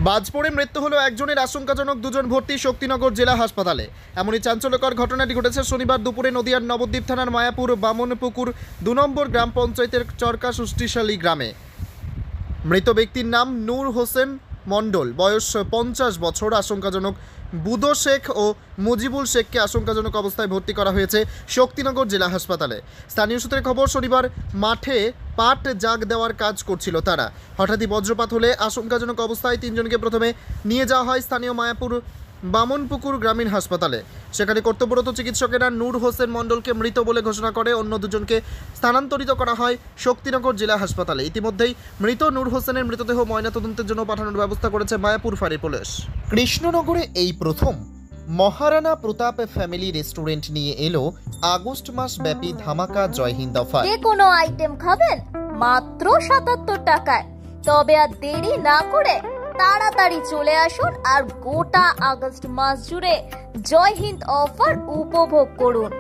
বাজ পড়ে মৃত্যু হলো একজনের, আশঙ্কাজনক দুজন ভর্তি শক্তিনগর জেলা হাসপাতালে। এমনই চাঞ্চল্যকর ঘটনাটি ঘটেছে শনিবার দুপুরে নদিয়ার নবদ্বীপ থানার মায়াপুর বামনপুকুর ২ নম্বর গ্রাম পঞ্চায়েতের চরকা সুষ্টিশালী গ্রামে। মৃত ব্যক্তির নাম নূর হোসেন মণ্ডল, বয়স ৫০ বছর। আশঙ্কাজনক বুদো শেখ ও মুজিবুল শেখকে আশঙ্কাজনক অবস্থায় ভর্তি করা হয়েছে শক্তিনগর জেলা হাসপাতালে। স্থানীয় সূত্রে খবর, শনিবার মাঠে পাট জাগ দেওয়ার কাজ করছিল তারা। হঠাৎই বজ্রপাত হলে আশঙ্কাজনক অবস্থায় তিনজনকে প্রথমে নিয়ে যাওয়া হয় স্থানীয় মায়াপুর বামনপুকুর গ্রামীণ হাসপাতালে। সেখানে কর্তব্যরত চিকিৎসকেরা নূর হোসেন মণ্ডলকে মৃত বলে ঘোষণা করে অন্য দুজনকে স্থানান্তরিত করা হয় শক্তিনগর জেলা হাসপাতালে। ইতিমধ্যেই মৃত নূর হোসেনের মৃতদেহ ময়নাতদন্তের জন্য পাঠানোর ব্যবস্থা করেছে মায়াপুর ফাঁড়ি পুলিশ। কৃষ্ণনগরে এই প্রথম মহারানা প্রতাপ ফ্যামিলি রেস্টুরেন্ট নিয়ে এলো আগস্ট মাস ব্যাপী ধামাকা জয় হিন্দ অফার। যে কোনো আইটেম খাবেন মাত্র ৭৭ টাকায়। তবে আর দেরি না করে তাড়াতাড়ি চলে আসুন আর গোটা আগস্ট মাস জুড়ে জয় হিন্দ অফার উপভোগ করুন।